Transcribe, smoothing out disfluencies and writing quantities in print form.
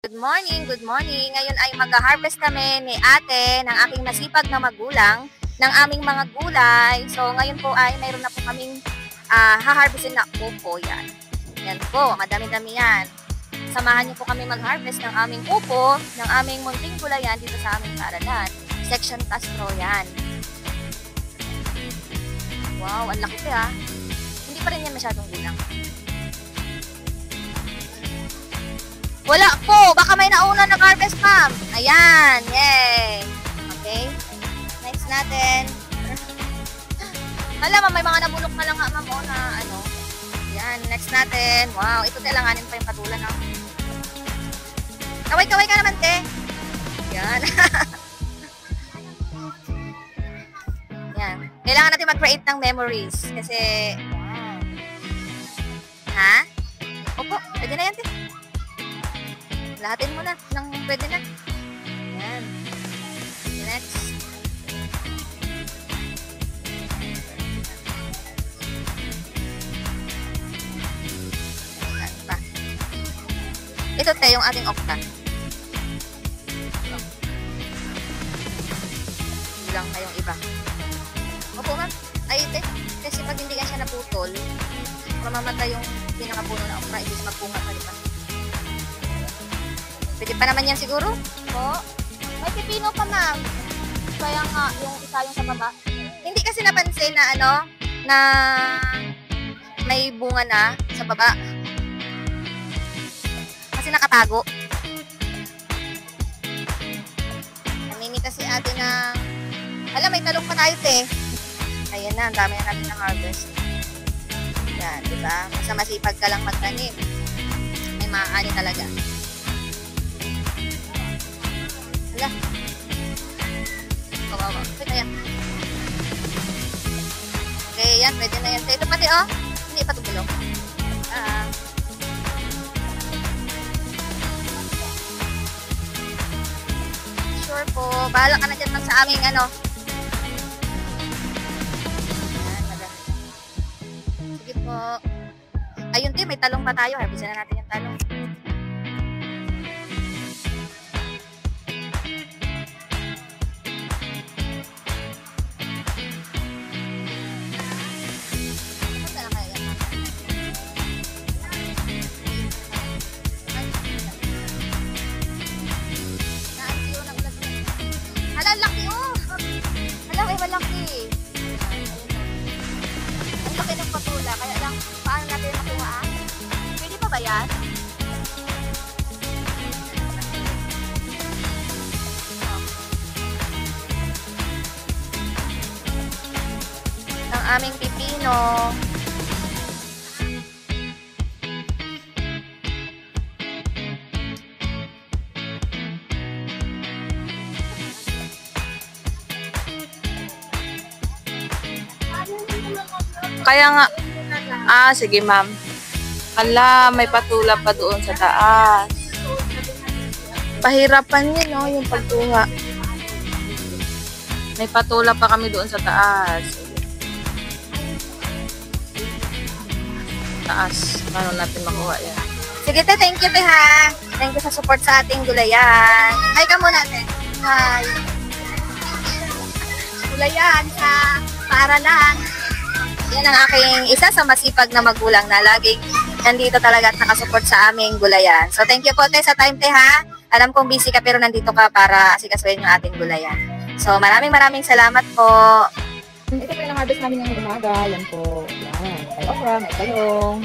Good morning, good morning. Ngayon ay mag-harvest kami ni ate ng aking masipag na magulang ng aming mga gulay. So ngayon po ay mayroon na po kaming ha-harvestin na upo yan. Yan po, madami-dami yan. Samahan niyo po kami mag-harvest ng aming upo, ng aming munting gulayan dito sa aming paaralan. Section Castro yan. Wow, ang laki ha. Hindi pa rin yan masyadong gulang. Wala po. Baka may nauna nag-harvest, ma'am. Ayan. Yay. Okay. Next natin. Alam, may mga nabulok na lang nga, ma'am. O, na ano. Ayan. Next natin. Wow. Ito kailanganin pa yung patulan, ha. Kaway-kaway ka naman, te. Ayan. Ayan. Kailangan natin mag-create ng memories. Kasi, wow. Ha? Opo. Pwede na yan, te. Lahatin mo na nang pwede na. Ayan. Next. Ayan pa. Ito tayo yung ating okta. Bilang kayong iba. Opo, ma'am. Ay, kasi pag hindi yan siya naputol, mamamatay yung pinakapuno na okra. Ibig magpunga pa, diba? Pwede pa naman yan siguro? Po. May pipino pa, ma'am. Kaya nga, yung isa yung sa baba. Hindi kasi napansin na ano, na may bunga na sa baba. Kasi nakatago. Namimita si ate ng... Alam, may talong pa tayo, te. Ayan na, ang dami na natin ng harvest. Yan, diba? Basta masipag ka lang magtanim. May maaani talaga. Hala. Kawawa. Pwede yan. Okay, yan. Pwede na yan. Ito pati, oh. Hindi pa tubulong. Sure po. Bahala ka na dyan sa aming, ano. Yan, madami. Sige po. Ayun, te. May talong pa tayo. Harbisan na natin yung talong. Laki oh. Hala, ay malaki. Ang laki ng patula. Kaya lang, paano natin makuha? Pwede pa ba yan? Ang aming pipino. Kaya nga, sige ma'am. Ala, may patula pa doon sa taas. Pahirapan yun, no, yung pagtuha. May patula pa kami doon sa taas. Taas, paano natin makuha yan? Sige, te, thank you, te, ha. Thank you sa support sa ating gulayan. Hi ka muna, te. Hi. Gulayan sa paaralan. Yan ang aking isa sa masipag na magulang na laging nandito talaga at nakasupport sa aming gulayan. So, thank you po, te, sa time, te, ha. Alam kong busy ka pero nandito ka para asikasuhin yung ating gulayan. So, maraming salamat po. Ito po yung harvest namin ngayong umaga. Yan po. Yan. May okra, may talong.